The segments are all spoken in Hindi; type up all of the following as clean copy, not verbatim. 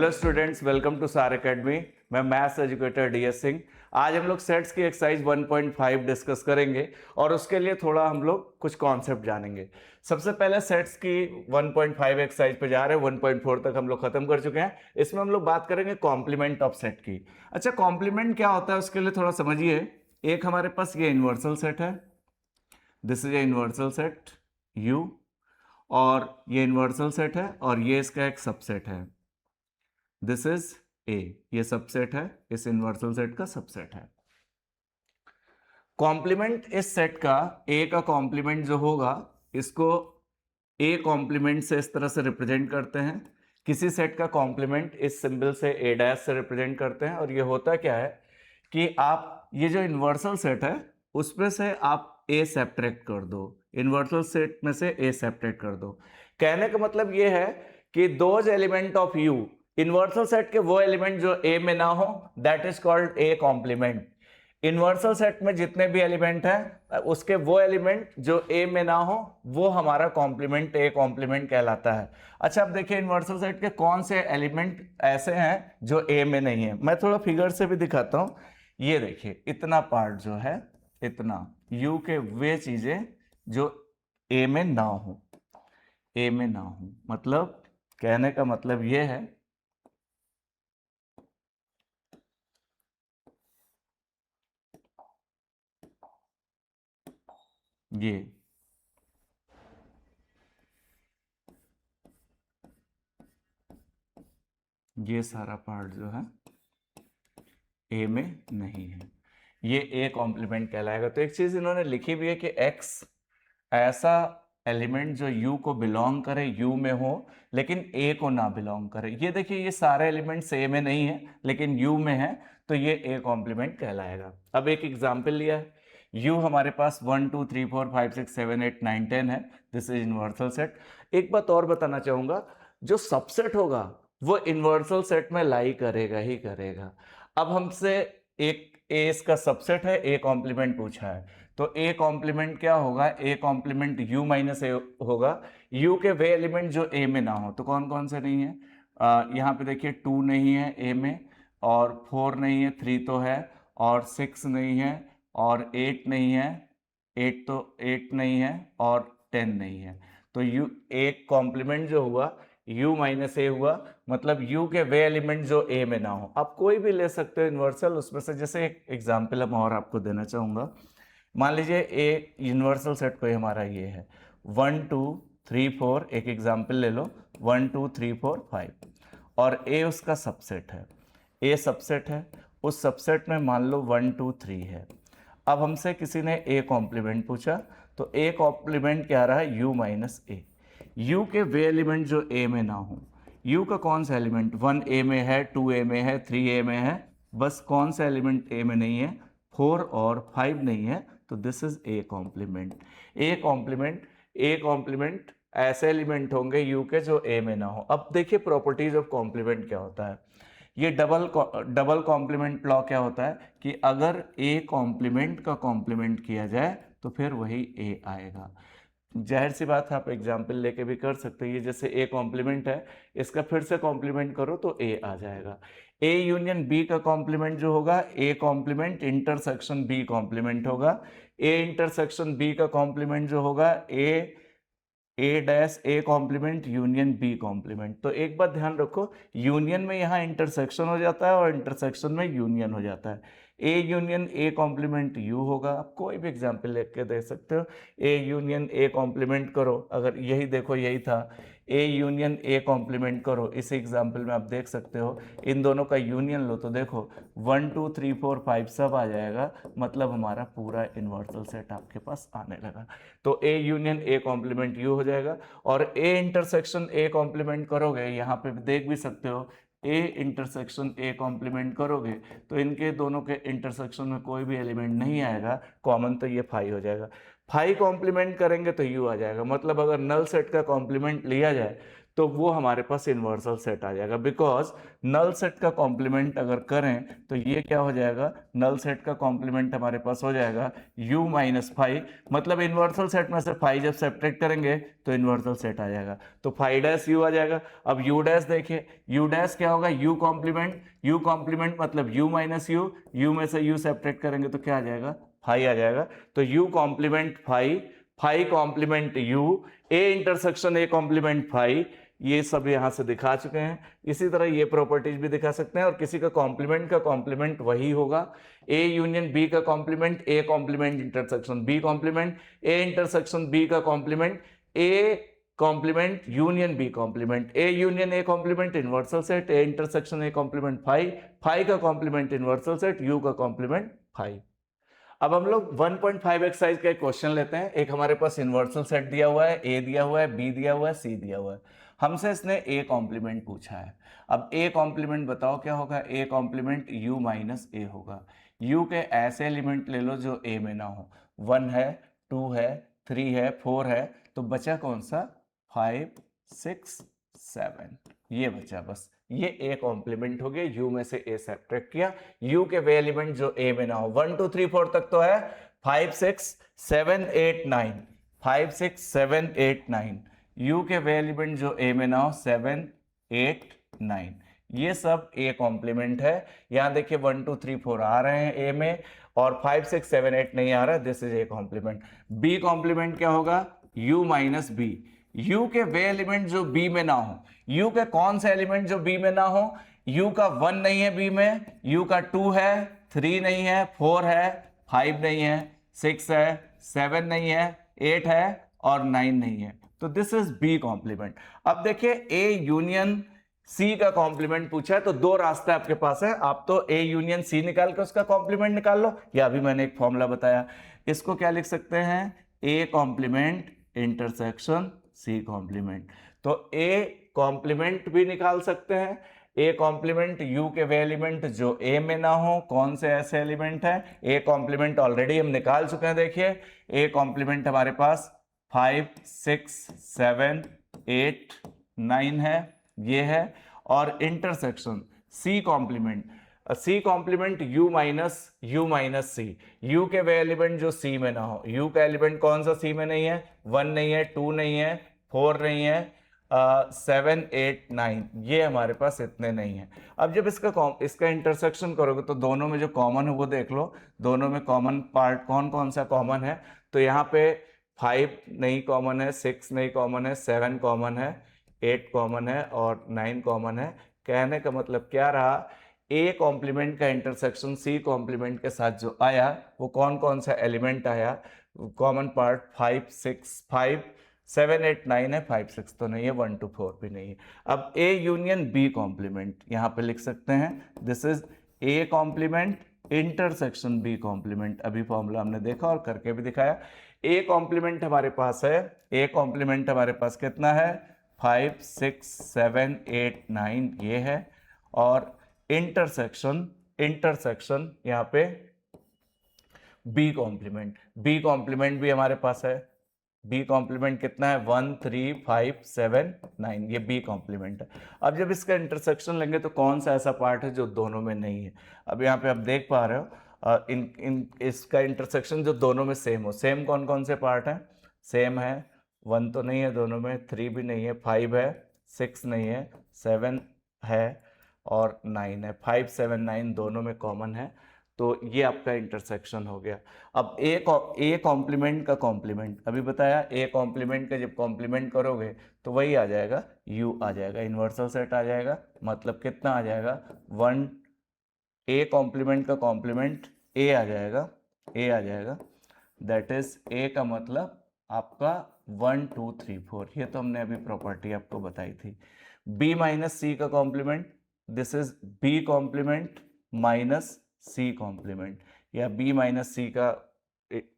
हेलो स्टूडेंट्स, वेलकम टू सार एकेडमी। मैं मैथ्स एजुकेटर डीएस सिंह। आज हम लोग सेट्स की एक्सरसाइज 1.5 डिस्कस करेंगे और उसके लिए थोड़ा हम लोग कुछ कॉन्सेप्ट जानेंगे। सबसे पहले सेट्स की 1.5 एक्सरसाइज पे जा रहे हैं। 1.4 तक हम लोग खत्म कर चुके हैं। इसमें हम लोग बात करेंगे कॉम्प्लीमेंट ऑफ सेट की। अच्छा, कॉम्प्लीमेंट क्या होता है उसके लिए थोड़ा समझिए। एक हमारे पास ये यूनिवर्सल सेट है, this is a universal set U, और ये यूनिवर्सल सेट है और ये इसका एक सबसेट है, दिस इज ए। ये सबसेट है, इस यूनिवर्सल सेट का सबसेट है। कॉम्प्लीमेंट इस सेट का, ए का कॉम्प्लीमेंट जो होगा इसको ए कॉम्प्लीमेंट से इस तरह से रिप्रेजेंट करते हैं। किसी सेट का कॉम्प्लीमेंट इस सिंबल से ए डैश से रिप्रेजेंट करते हैं। और ये होता क्या है कि आप ये जो यूनिवर्सल सेट है उसमें से आप ए सब्ट्रैक्ट कर दो, यूनिवर्सल सेट में से ए सब्ट्रैक्ट कर दो। कहने का मतलब ये है कि those element of U, universal set के वो एलिमेंट जो ए में ना हो, that is called A complement. Universal set में जितने भी एलिमेंट हैं उसके वो एलिमेंट जो ए में ना हो वो हमारा कॉम्प्लीमेंट, ए कॉम्प्लीमेंट कहलाता है। अच्छा, अब देखिए यूनिवर्सल सेट के कौन से एलिमेंट ऐसे हैं जो ए में नहीं है। मैं थोड़ा फिगर से भी दिखाता हूं। ये देखिए, इतना पार्ट जो है, इतना यू के वे चीजें जो ए में ना हो, ए में ना हो, मतलब कहने का मतलब ये है ये सारा पार्ट जो है ए में नहीं है, ये ए कॉम्प्लीमेंट कहलाएगा। तो एक चीज इन्होंने लिखी भी है कि एक्स ऐसा एलिमेंट जो यू को बिलोंग करे, यू में हो लेकिन ए को ना बिलोंग करे। ये देखिए, ये सारे एलिमेंट्स ए में नहीं है लेकिन यू में है, तो ये ए कॉम्प्लीमेंट कहलाएगा। अब एक एग्जाम्पल लिया है, यू हमारे पास 1 2 3 4 5 6 7 8 9 10 है, दिस इज यूनिवर्सल सेट। एक बात और बताना चाहूंगा, जो सबसेट होगा वो यूनिवर्सल सेट में लाई करेगा ही करेगा। अब हमसे एक ए इसका सबसेट है, ए कॉम्प्लीमेंट पूछा है, तो ए कॉम्प्लीमेंट क्या होगा? ए कॉम्प्लीमेंट यू माइनस ए होगा। यू के वे एलिमेंट जो ए में ना हो, तो कौन कौन से नहीं है? यहाँ पे देखिए 2 नहीं है ए में, और 4 नहीं है, 3 तो है, और 6 नहीं है, और 8 नहीं है, 8 नहीं है, और 10 नहीं है। तो यू एक कॉम्प्लीमेंट जो हुआ u माइनस ए हुआ, मतलब u के वे एलिमेंट जो a में ना हो। आप कोई भी ले सकते हो यूनिवर्सल उसमें से। जैसे एक एग्जांपल हम और आपको देना चाहूंगा। मान लीजिए ए यूनिवर्सल सेट कोई हमारा ये है 1 2 3 4, एक एग्जांपल ले लो 1 2 3 4 5, और a उसका सबसेट है, a सबसेट है, उस सबसेट में मान लो 1 2 3 है। अब हमसे किसी ने a कॉम्प्लीमेंट पूछा, तो a कॉम्प्लीमेंट क्या रहा है? u minus A. u के वे एलिमेंट जो a में ना हो, u का कौन सा एलिमेंट? 1 a में है, 2 a में है, 3 a में है, बस कौन सा एलिमेंट a में नहीं है? 4 और 5 नहीं है, तो this is A complement. A complement, A complement ऐसे एलिमेंट होंगे u के जो a में ना हो। अब देखिए प्रॉपर्टीज ऑफ कॉम्प्लीमेंट क्या होता है। ये डबल कॉम्प्लीमेंट लॉ क्या होता है कि अगर ए कॉम्प्लीमेंट का कॉम्प्लीमेंट किया जाए तो फिर वही ए आएगा। जाहिर सी बात है, आप एग्जाम्पल लेके भी कर सकते हैं। ये जैसे ए कॉम्प्लीमेंट है, इसका फिर से कॉम्प्लीमेंट करो तो ए आ जाएगा। ए यूनियन बी का कॉम्प्लीमेंट जो होगा, A complement intersection B complement होगा। ए इंटरसेक्शन बी का कॉम्प्लीमेंट जो होगा, A dash A complement union B complement. तो एक बात ध्यान रखो, यूनियन में यहाँ इंटरसेक्शन हो जाता है और इंटरसेक्शन में यूनियन हो जाता है। A union A compliment you होगा। आप कोई भी एग्जाम्पल लेके के दे सकते हो। ए यूनियन ए कॉम्प्लीमेंट करो, अगर यही देखो यही था, ए यूनियन ए कॉम्प्लीमेंट करो, इस एग्जाम्पल में आप देख सकते हो इन दोनों का यूनियन लो तो देखो 1 2 3 4 5 सब आ जाएगा, मतलब हमारा पूरा यूनिवर्सल सेट आपके पास आने लगा। तो A union A compliment you हो जाएगा। और ए इंटरसेक्शन ए कॉम्प्लीमेंट करोगे, यहाँ पे देख भी सकते हो ए इंटरसेक्शन ए कॉम्प्लीमेंट करोगे तो इनके दोनों के इंटरसेक्शन में कोई भी एलिमेंट नहीं आएगा कॉमन, तो ये 5 हो जाएगा। 5 कॉम्प्लीमेंट करेंगे तो यू आ जाएगा। मतलब अगर नल सेट का कॉम्प्लीमेंट लिया जाए तो वो हमारे पास इन्वर्सल सेट आ जाएगा। बिकॉज नल सेट का कॉम्प्लीमेंट अगर करें तो ये क्या हो जाएगा, नल सेट का कॉम्प्लीमेंट हमारे पास हो जाएगा u माइनस फाइव, मतलब इन्वर्सल सेट में से फाइव जब सब्ट्रैक्ट करेंगे तो इन्वर्सल सेट आ जाएगा, तो फाइव डैश u आ जाएगा। अब u डैश देखिए, u डैश क्या होगा, u कॉम्प्लीमेंट मतलब u माइनस u में से u सब्ट्रैक्ट करेंगे तो क्या आ जाएगा, फाइव आ जाएगा। तो u complement five, five complement u, a intersection a complement five, ये सब यहां से दिखा चुके हैं। इसी तरह ये प्रॉपर्टीज भी दिखा सकते हैं, और किसी का कॉम्प्लीमेंट वही होगा, a यूनियन b का complement, a complement intersection b complement, a intersection b का complement, a complement union b complement, a union a complement universal set, a intersection a complement five, five का कॉम्प्लीमेंट इन्वर्सल सेट, u का कॉम्प्लीमेंट फाइव। अब हम लोग 1.5 एक्सरसाइज का एक क्वेश्चन लेते हैं। एक हमारे पास इन्वर्सल सेट दिया हुआ है, ए दिया हुआ है, बी दिया हुआ है, सी दिया हुआ है, हमसे इसने ए कॉम्प्लीमेंट पूछा है। अब ए कॉम्प्लीमेंट बताओ क्या होगा, ए कॉम्प्लीमेंट u माइनस ए होगा। u के ऐसे एलिमेंट ले लो जो a में ना हो, 1 है, 2 है, 3 है, 4 है, तो बचा कौन सा, 5 6 7, ये बचा बस, ये ए कॉम्प्लीमेंट हो गया, u में से a सब्ट्रैक्ट किया, u के वे एलिमेंट जो a में ना हो, 1 2 3 4 तक तो है, 5 6 7 8 9, 5 6 7 8 9, u के वे एलिमेंट जो a में ना हो 7 8 9, ये सब a कॉम्प्लीमेंट है। यहां देखिए 1 2 3 4 आ रहे हैं a में, और 5 6 7 8 नहीं आ रहा, this is A complement. b complement क्या होगा, u माइनस बी, u के वे एलिमेंट जो b में ना हो, u के कौन से एलिमेंट जो b में ना हो, u का 1 नहीं है b में, u का 2 है, 3 नहीं है, 4 है, 5 नहीं है, 6 है, 7 नहीं है, 8 है और 9 नहीं है, तो दिस इज बी कॉम्प्लीमेंट। अब देखिए a यूनियन c का कॉम्प्लीमेंट पूछा है, तो दो रास्ते आपके पास है, आप तो a यूनियन c निकाल के उसका कॉम्प्लीमेंट निकाल लो, या अभी मैंने एक फॉर्मूला बताया, इसको क्या लिख सकते हैं, a complement intersection c complement. तो a कॉम्प्लीमेंट भी निकाल सकते हैं, a कॉम्प्लीमेंट u के वे एलिमेंट जो a में ना हो, कौन से ऐसे एलिमेंट है, a कॉम्प्लीमेंट ऑलरेडी हम निकाल चुके हैं, देखिए a कॉम्प्लीमेंट हमारे पास 5 6 7 8 9 है, ये है, और intersection c complement u minus C, u के वे एलिमेंट जो c में ना हो, u का एलिमेंट कौन सा c में नहीं है, 1 नहीं है, 2 नहीं है, 4 नहीं है, 7 8 9, ये हमारे पास इतने नहीं है। अब जब इसका इंटरसेक्शन करोगे तो दोनों में जो कॉमन है वो देख लो, दोनों में कॉमन पार्ट कौन कौन सा कॉमन है, तो यहाँ पे 5 नहीं कॉमन है, 6 नहीं कॉमन है, 7 कॉमन है, 8 कॉमन है और 9 कॉमन है। कहने का मतलब क्या रहा, a कॉम्प्लीमेंट का इंटरसेक्शन c कॉम्प्लीमेंट के साथ जो आया वो कौन कौन सा एलिमेंट आया, कॉमन पार्ट 5 6 5 7 8 9 है, 5 6 तो नहीं है, 1 2 4 भी नहीं है। अब a यूनियन b कॉम्प्लीमेंट यहाँ पे लिख सकते हैं, this is a complement intersection b complement, अभी फॉर्मूला हमने देखा और करके भी दिखाया। a कॉम्प्लीमेंट हमारे पास है, a कॉम्प्लीमेंट हमारे पास कितना है, 5 6 7 8 9 ये है, और इंटरसेक्शन यहाँ पे बी कॉम्प्लीमेंट भी हमारे पास है, बी कॉम्प्लीमेंट कितना है, 1 3 5 7 9, ये बी कॉम्प्लीमेंट है। अब जब इसका इंटरसेक्शन लेंगे तो कौन सा ऐसा पार्ट है जो दोनों में नहीं है, अब यहाँ पे आप देख पा रहे हो इसका इंटरसेक्शन जो दोनों में सेम हो, सेम कौन कौन से पार्ट है, सेम है, 1 तो नहीं है दोनों में, 3 भी नहीं है, 5 है, 6 नहीं है, 7 है और 9 है, 5 7 9 दोनों में कॉमन है, तो ये आपका इंटरसेक्शन हो गया। अब ए कॉम्प्लीमेंट का कॉम्प्लीमेंट अभी बताया, ए कॉम्प्लीमेंट का जब कॉम्प्लीमेंट करोगे तो वही आ जाएगा, u आ जाएगा, इन्वर्सल सेट आ जाएगा, मतलब कितना आ जाएगा 1, ए कॉम्प्लीमेंट का कॉम्प्लीमेंट a आ जाएगा, दैट इज a का मतलब आपका 1 2 3 4, ये तो हमने अभी प्रॉपर्टी आपको बताई थी। b माइनस सी का complement, this is b complement minus C complement, या b माइनस सी का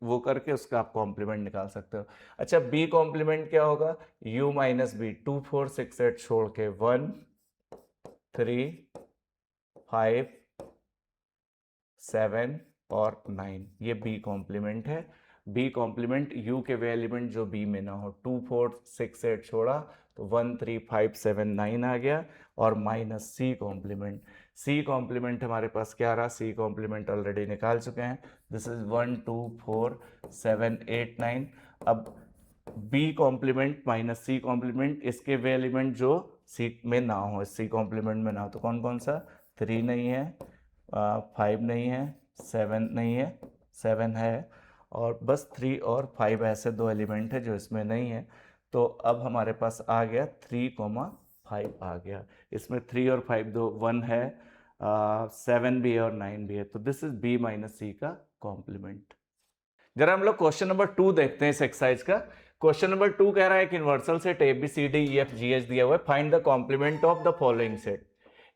वो करके उसका आप कॉम्प्लीमेंट निकाल सकते हो। अच्छा b कॉम्प्लीमेंट क्या होगा, u माइनस बी, 2 4 6 8 छोड़ के 1 3 5 7 और 9, ये b कॉम्प्लीमेंट है। b कॉम्प्लीमेंट u के वे एलिमेंट जो b में ना हो, 2 4 6 8 छोड़ा तो 1 3 5 7 9 आ गया, और minus C complement. C complement हमारे पास क्या रहा, सी कॉम्प्लीमेंट ऑलरेडी निकाल चुके हैं, दिस इज 1 2 4 7 8 9। अब B complement minus C complement, इसके वे एलिमेंट जो सी में ना हो, सी कॉम्प्लीमेंट में ना हो, तो कौन कौन सा, 3 नहीं है, 5 नहीं है, 7 नहीं है, 7 है, और बस 3 और 5 ऐसे दो एलिमेंट है जो इसमें नहीं है। तो अब हमारे पास आ गया 3,5 आ गया, इसमें 3 और 5 दो 1 है, 7 भी है और 9 भी है, तो this is B minus C का कॉम्प्लीमेंट। जरा हम लोग क्वेश्चन नंबर 2 देखते हैं इस एक्सरसाइज का। क्वेश्चन नंबर 2 कह रहा है कि universal set A B C D E F G H दिया हुआ है, find the complement of the following set.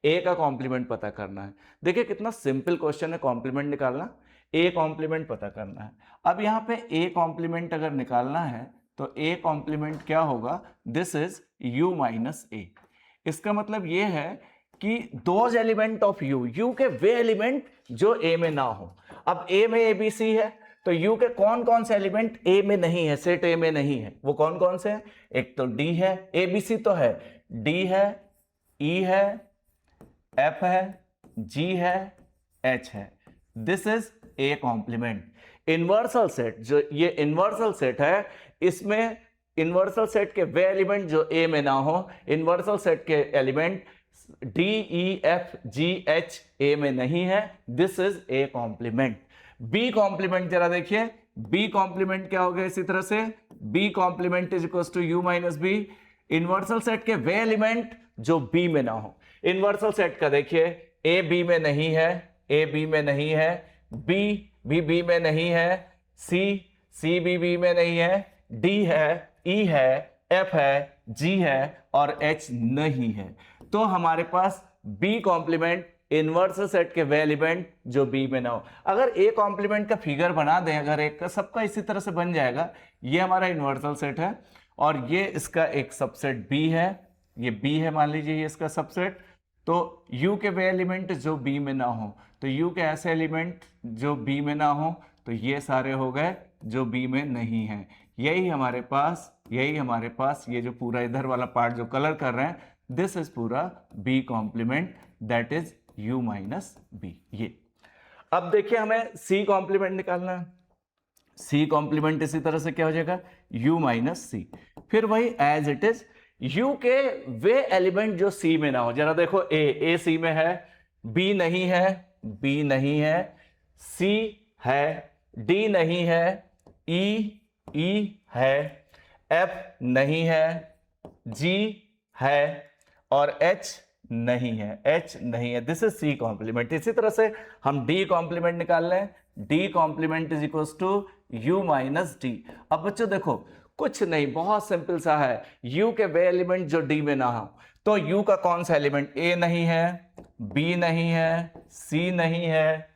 A का कॉम्प्लीमेंट पता करना है। देखिए कितना सिंपल क्वेश्चन है, कॉम्प्लीमेंट निकालना, ए कॉम्प्लीमेंट पता करना है। अब यहाँ पे ए कॉम्प्लीमेंट अगर निकालना है तो ए कॉम्प्लीमेंट क्या होगा, दिस इज यू माइनस ए। इसका मतलब ये है कि those element of you, you के वे एलिमेंट जो ए में ना हो। अब ए में ए बी सी है, तो यू के कौन कौन से एलिमेंट ए में नहीं है, सेट ए में नहीं है, वो कौन कौन से हैं, एक तो डी है, ए बी सी तो है, डी है, ई है, एफ है, जी है, एच है, this is A complement. Universal set, जो ये इनवर्सल सेट है, इसमें इनवर्सल सेट के वे एलिमेंट जो ए में ना हो, इनवर्सल सेट के element D E F G H A में नहीं है, this is A complement. B complement जरा देखिए, बी कॉम्प्लीमेंट क्या हो गया, इसी तरह से B complement is equal to U minus B, universal set के वे एलिमेंट जो बी में ना हो। इनवर्सल सेट का देखिए, ए बी में नहीं है, ए बी में नहीं है, बी भी बी में नहीं है, सी भी बी में नहीं है, डी है, ई है, एफ है, जी है और एच नहीं है। तो हमारे पास बी कॉम्प्लीमेंट इनवर्सल सेट के वे एलिमेंट जो बी में ना हो। अगर ए कॉम्प्लीमेंट का फिगर बना दें, अगर एक का सबका इसी तरह से बन जाएगा, ये हमारा इनवर्सल सेट है और ये इसका एक सबसेट बी है, ये बी है मान लीजिए ये इसका सबसेट। तो u के वे एलिमेंट जो b में ना हो, तो u के ऐसे एलिमेंट जो b में ना हो, तो ये सारे हो गए जो b में नहीं है। यही हमारे पास ये जो पूरा इधर वाला पार्ट जो कलर कर रहे हैं, दिस इज पूरा b complement, that is u minus B. ये अब देखिए हमें c कॉम्प्लीमेंट निकालना है। c कॉम्प्लीमेंट इसी तरह से क्या हो जाएगा, u माइनस सी। फिर वही एज इट इज, u के वे एलिमेंट जो c में ना हो, जरा देखो a c में है, b नहीं है, b नहीं है, c है, d नहीं है, e है, f नहीं है, g है और h नहीं है, दिस इज c कॉम्प्लीमेंट। इसी तरह से हम d कॉम्प्लीमेंट निकाल लें, d complement is equal to u minus D. अब बच्चों देखो कुछ नहीं, बहुत सिंपल सा है, u के वे एलिमेंट जो d में ना हो, तो u का कौन सा एलिमेंट, a नहीं है, b नहीं है, c नहीं है,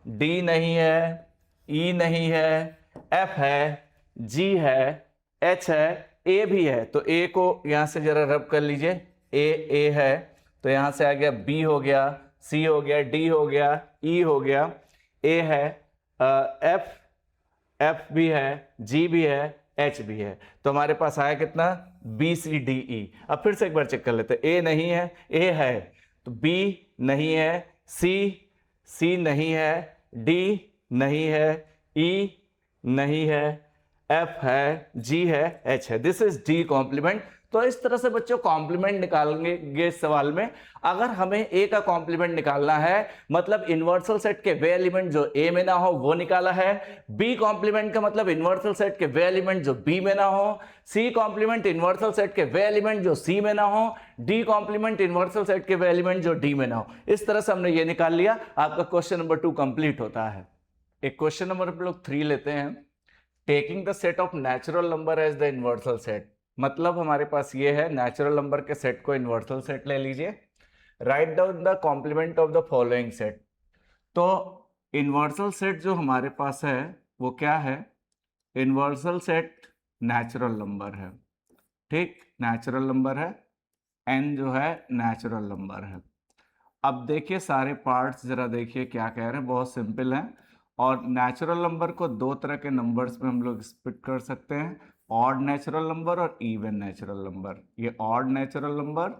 d नहीं है, e नहीं है, f है, g है, h है, a भी है। तो a को यहां से जरा रब कर लीजिए, a है, तो यहां से आ गया b हो गया, c हो गया, d हो गया, e हो गया, a है, f भी है, g भी है, h भी है। तो हमारे पास आया कितना, b c d e। अब फिर से एक बार चेक कर लेते हैं, a नहीं है, a है, तो b नहीं है, c नहीं है, d नहीं है, e नहीं है, f है, g है, h है, दिस इज d कॉम्प्लीमेंट। तो इस तरह से बच्चों कॉम्प्लीमेंट निकालेंगे इस सवाल में। अगर हमें a का कॉम्प्लीमेंट निकालना है, मतलब इनवर्सल सेट के वे एलिमेंट जो a में ना हो वो निकाला है, b कॉम्प्लीमेंट का मतलब इनवर्सल सेट के वे एलिमेंट जो b में ना हो, c कॉम्प्लीमेंट इनवर्सल सेट के वे एलिमेंट जो c में ना हो, d कॉम्प्लीमेंट इनवर्सल सेट के वे एलिमेंट जो d में ना हो। इस तरह से हमने ये निकाल लिया, आपका क्वेश्चन नंबर 2 कंप्लीट होता है। एक क्वेश्चन नंबर हम लोग 3 लेते हैं, taking the set of natural number as the universal set. मतलब हमारे पास ये है, नेचुरल नंबर के सेट को इनवर्सल सेट ले लीजिए, write down the complement of the following set. तो इनवर्सल सेट जो हमारे पास है वो क्या है, इनवर्सल सेट नेचुरल नंबर है, ठीक, नेचुरल नंबर है, n जो है नेचुरल नंबर है। अब देखिए सारे पार्ट्स जरा देखिए क्या कह रहे हैं, बहुत सिंपल है। और नेचुरल नंबर को दो तरह के नंबर्स में हम लोग स्प्लिट कर सकते हैं, ऑड नेचुरल नंबर और इवन नेचुरल नंबर। ये odd natural number,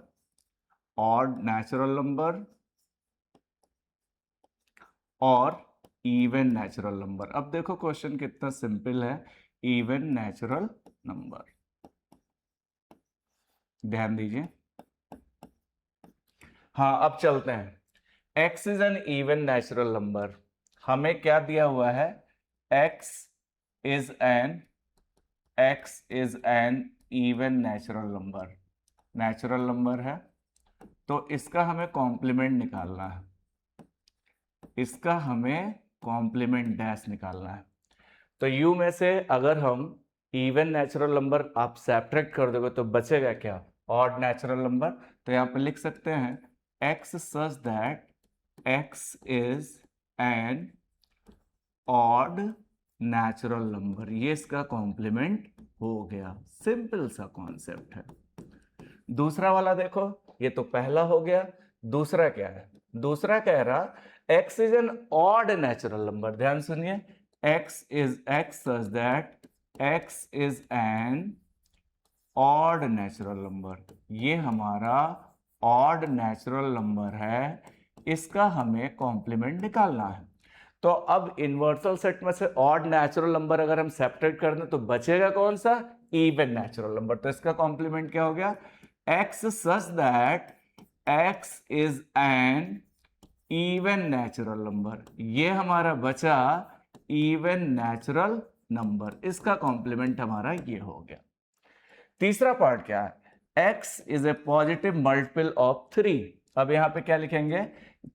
odd natural number और इवन नेचुरल नंबर। अब देखो क्वेश्चन कितना सिंपल है, इवन नेचुरल नंबर, ध्यान दीजिए। हाँ अब चलते हैं। x is an even natural number, हमें क्या दिया हुआ है, x is an even natural number, natural number है, तो इसका हमें कॉम्प्लीमेंट निकालना है, इसका हमें कॉम्प्लीमेंट डैश निकालना है। तो u में से अगर हम इवन नेचुरल नंबर आप सब्ट्रैक्ट कर दोगे तो बचेगा क्या, ऑड नेचुरल नंबर। तो यहाँ पे लिख सकते हैं x such that x is an odd natural number, ये इसका कॉम्प्लीमेंट हो गया। सिंपल सा कॉन्सेप्ट है। दूसरा वाला देखो, ये तो पहला हो गया। दूसरा क्या है, दूसरा कह रहा x is an odd natural number. ध्यान सुनिए, x such that x is an odd natural number, ये हमारा ऑड नेचुरल नंबर है, इसका हमें कॉम्प्लीमेंट निकालना है। तो अब इनवर्सल सेट में से ऑड नेचुरल नंबर अगर हम सेपरेट कर दें तो बचेगा कौन सा, इवन नेचुरल नंबर। तो इसका कॉम्प्लीमेंट क्या हो गया, x such that x is an even natural number, ये हमारा बचा इवन नेचुरल नंबर, इसका कॉम्प्लीमेंट हमारा ये हो गया। तीसरा पार्ट क्या है, x is a positive multiple of 3। अब यहां पे क्या लिखेंगे,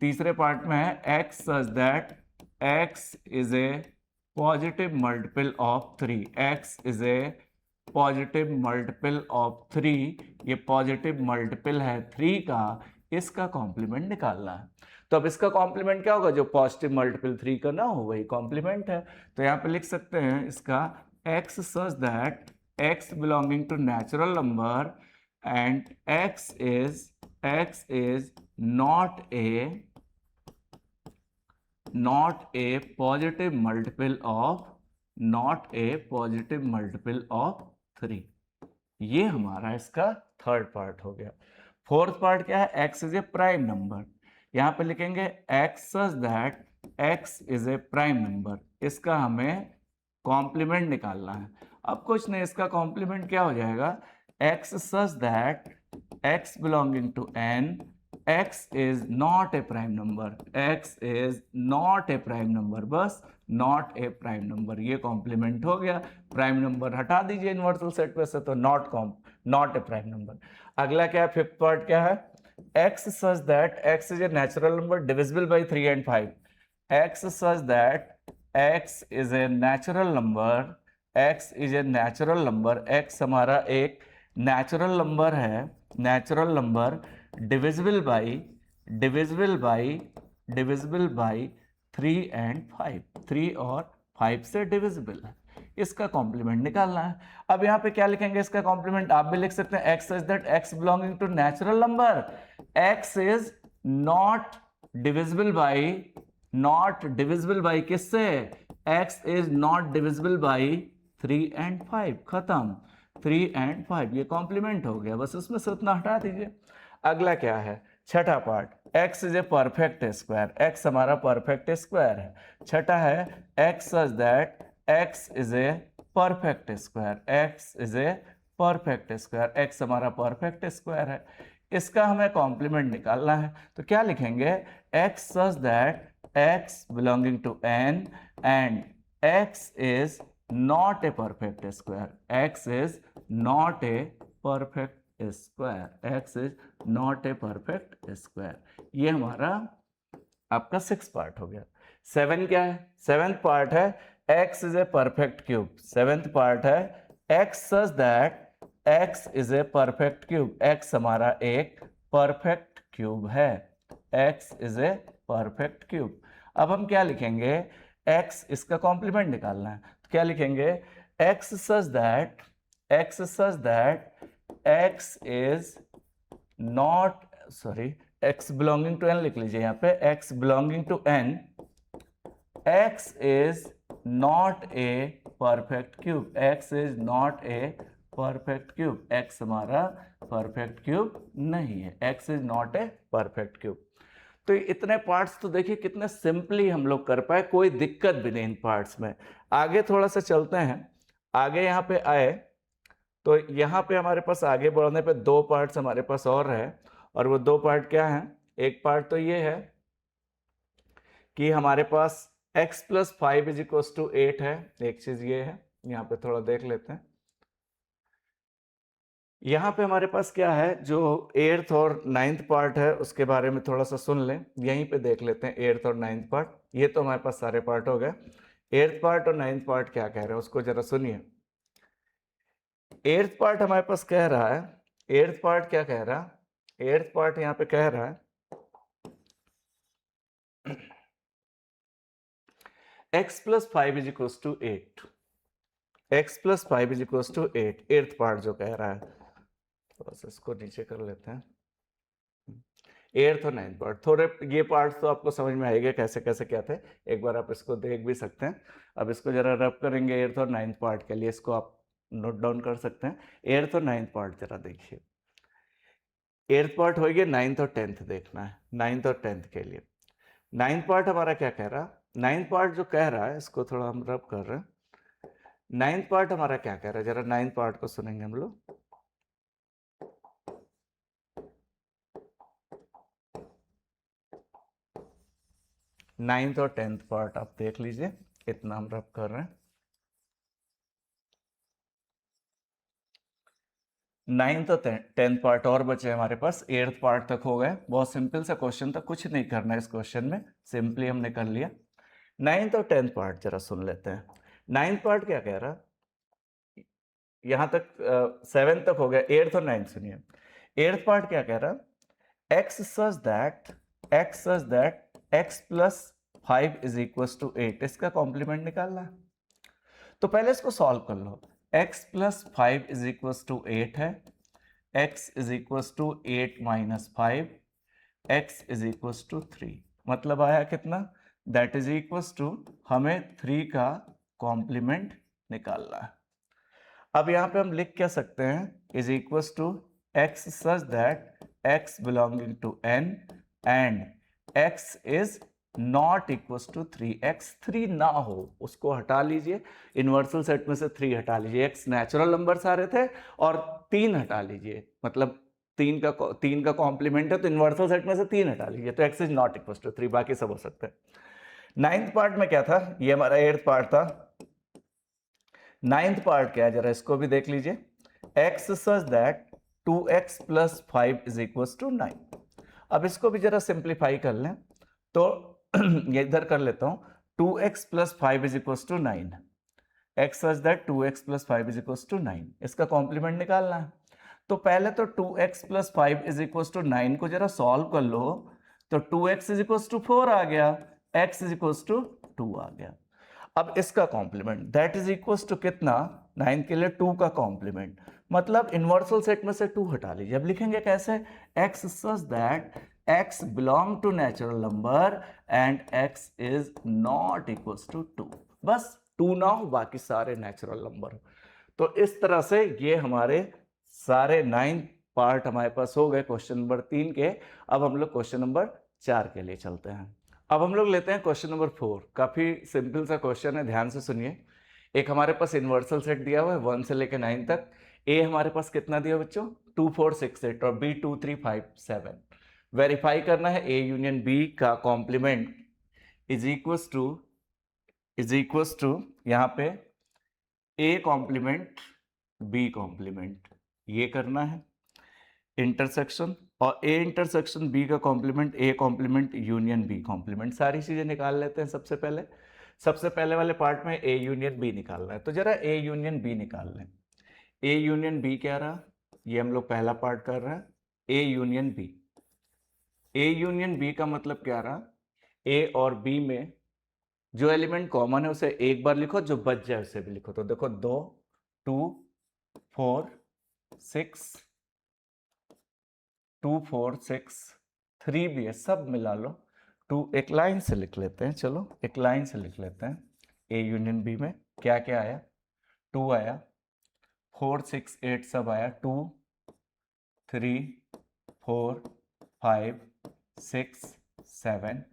तीसरे पार्ट में है x such that x is a positive multiple of 3, x is a positive multiple of 3, ये पॉजिटिव मल्टीपल है 3 का, इसका कॉम्प्लीमेंट निकालना है। तो अब इसका कॉम्प्लीमेंट क्या होगा, जो पॉजिटिव मल्टीपल 3 का ना हो वही कॉम्प्लीमेंट है। तो यहाँ पे लिख सकते हैं इसका x such that x belonging to natural number and x is not a positive multiple of 3। ये हमारा इसका थर्ड पार्ट हो गया। फोर्थ पार्ट क्या है, x is a prime number. यहां पे लिखेंगे x such that x is a prime number, इसका हमें कॉम्प्लीमेंट निकालना है। अब कुछ नहीं, इसका कॉम्प्लीमेंट क्या हो जाएगा, x such that x belonging to n, x is not a prime number, x is not a prime number, बस नॉट ए प्राइम नंबर, ये कॉम्प्लीमेंट हो गया। प्राइम नंबर हटा दीजिए इनवर्सल सेट पे से, तो नॉट ए प्राइम नंबर। अगला क्या है, फिफ्थ पार्ट क्या है, x such that x is a natural number divisible by 3 and 5, x such that x is a natural number, x is a natural number, x हमारा एक नेचुरल नंबर है, natural number divisible by 3 and 5, 3 और 5 से डिविजिबल है, इसका कॉम्प्लीमेंट निकालना है। अब यहाँ पे क्या लिखेंगे इसका कॉम्प्लीमेंट, आप भी लिख सकते हैं x such that x belonging to natural number, x is not divisible by किससे, x is not divisible by 3 and 5, खत्म। 3 and 5 ये कॉम्प्लीमेंट हो गया, बस उसमें से उतना हटा दीजिए। अगला क्या है, छठा part, x is a perfect square, x हमारा परफेक्ट स्क्वायर है। छठा है x such that x is a perfect square, x is a perfect square, x हमारा परफेक्ट स्क्वायर है, इसका हमें कॉम्प्लीमेंट निकालना है। तो क्या लिखेंगे, x such that x belonging to n and x is not a perfect square, x is not a perfect square, x is not a perfect square। ये हमारा आपका 6 पार्ट हो गया। 7 क्या है, 7th पार्ट है x is a perfect cube, 7th part है x such that x is a perfect cube, x हमारा एक परफेक्ट क्यूब है, x is a perfect cube। अब हम क्या लिखेंगे, x इसका कॉम्प्लीमेंट निकालना है, तो क्या लिखेंगे, x such that x is not, sorry x belonging to n लिख लीजिए, यहाँ पे x belonging to n, x is not a perfect cube, x is not a perfect cube, x हमारा परफेक्ट क्यूब नहीं है, x is not a perfect cube. तो इतने पार्ट्स तो देखिए कितने सिंपली हम लोग कर पाए, कोई दिक्कत भी नहीं इन पार्ट्स में। आगे थोड़ा सा चलते हैं, आगे यहाँ पे आए तो यहाँ पे हमारे पास आगे बढ़ने पे दो पार्ट्स हमारे पास और है, और वो दो पार्ट क्या हैं? एक पार्ट तो ये है कि हमारे पास x plus 5 is equal to 8 है, एक चीज ये है, यहाँ पे थोड़ा देख लेते हैं। यहाँ पे हमारे पास क्या है, जो 8th और 9th पार्ट है उसके बारे में थोड़ा सा सुन लें, यहीं पे देख लेते हैं 8th और 9th पार्ट। ये तो हमारे पास सारे पार्ट हो गए, 8th पार्ट और 9th पार्ट क्या कह रहे हैं उसको जरा सुनिए। 8th पार्ट हमारे पास कह रहा है, 8th पार्ट क्या कह रहा है, 8th पार्ट यहाँ पे कह रहा है x plus 5 is equal to 8, x plus 5 is equal to 8, 8th part जो कह रहा है। थोड़ा सा इसको नीचे कर लेते हैं, 8th और 9th पार्ट, थोड़े ये पार्ट्स तो आपको समझ में आएगा कैसे कैसे क्या थे, एक बार आप इसको देख भी सकते हैं। अब इसको जरा रब करेंगे 8th और 9th पार्ट के लिए, इसको आप नोट डाउन कर सकते हैं। 8th और 9th पार्ट जरा देखिए, 8th पार्ट हो गया, 9th और 10th देखना है, 9th और 10th के लिए। 9th पार्ट हमारा क्या कह रहा, 9th पार्ट जो कह रहा है इसको थोड़ा हम रब कर रहे हैं। 9th पार्ट हमारा क्या कह रहा है, जरा 9th पार्ट को सुनेंगे हम लोग। नाइन्थ और 10th पार्ट आप देख लीजिए, इतना हम रब कर रहे हैं। 9th और 10th पार्ट और बचे हमारे पास, 8th पार्ट तक हो गए। बहुत सिंपल सा क्वेश्चन था, कुछ नहीं करना है इस क्वेश्चन में, सिंपली हमने कर लिया। 9th और 10th पार्ट जरा सुन लेते हैं। 9th पार्ट क्या कह रहा, यहां तक 7th तक हो गया, 8th और 9th सुनिए। 8th पार्ट क्या कह रहा, x such that x plus 5 is equals to 8, इसका कॉम्प्लीमेंट निकालना है। तो पहले इसको सॉल्व कर लो, x plus 5 is equals to 8 है, x is equals to 8 minus 5, x is equals to 3, मतलब आया कितना, दैट इज इक्वल्स टू, हमें 3 का कॉम्प्लीमेंट निकालना है। अब यहाँ पे हम लिख क्या सकते हैं, is equals to x such that x belonging to n and x is not equals to 3, x 3 ना हो उसको हटा लीजिए, इन्वर्सल सेट में से 3 हटा लीजिए, x नेचुरल नंबर आ रहे थे और 3 हटा लीजिए, मतलब 3 का कॉम्प्लीमेंट है तो इन्वर्सल सेट में से 3 हटा लीजिए, तो x is not equals to 3, बाकी सब हो सकता है। 9th पार्ट में क्या था, ये हमारा 8th पार्ट था। 9th पार्ट क्या है, जरा इसको भी देख लीजिए, x such that 2x plus 5 is equals to 9। अब इसको भी जरा सिंप्लीफाई कर लें तो ये इधर कर लेता हूं, 2x plus 5 is equals to 9, x such that 2x plus 5 is equals to 9, इसका कॉम्प्लीमेंट निकालना है। तो पहले तो 2x plus 5 is equals to 9 को जरा सॉल्व कर लो, तो 2x इज इक्वल्स टू 4 आ गया, x इज इक्वल्स टू 2 आ गया। अब इसका complement that is equals to कितना, 9 के लिए 2 का कॉम्प्लीमेंट, मतलब इन्वर्सल सेट में से 2 हटा लीजिए। अब लिखेंगे कैसे, x such that x belong to natural number and x is not equals to 2, बस 2 ना हो बाकी सारे नेचुरल नंबर हो। तो इस तरह से ये हमारे सारे 9 पार्ट हमारे पास हो गए क्वेश्चन नंबर 3 के। अब हम लोग क्वेश्चन नंबर 4 के लिए चलते हैं। अब हम लोग लेते हैं क्वेश्चन नंबर 4, काफी सिंपल सा क्वेश्चन है, ध्यान से सुनिए। एक हमारे पास इन्वर्सल सेट दिया हुआ है 1 से लेकर 9 तक, ए हमारे पास कितना दिया बच्चों, 2 4 6 8 और बी 2 3 5 7। वेरीफाई करना है ए यूनियन बी का कॉम्प्लीमेंट इज इक्वल्स टू यहाँ पे ए कॉम्प्लीमेंट बी कॉम्प्लीमेंट, ये करना है इंटरसेक्शन, और ए इंटरसेक्शन बी का complement A complement union B complement, सारी चीजें निकाल लेते हैं। सबसे पहले वाले पार्ट में ए यूनियन बी निकालना है, तो जरा ए यूनियन बी निकाल लें। ए यूनियन बी क्या रहा, ये हम लोग पहला पार्ट कर रहे हैं, A union B. A union B का मतलब क्या रहा, ए और बी में जो एलिमेंट कॉमन है उसे एक बार लिखो, जो बच जाए उसे भी लिखो। तो देखो 2 2 4 6 2 4 6 3 भी है, सब मिला लो 2, एक लाइन से लिख लेते हैं, चलो एक लाइन से लिख लेते हैं, ए यूनियन बी में क्या क्या आया, 2 आया, 4 6 8 सब आया, 2 3 4 5 6 7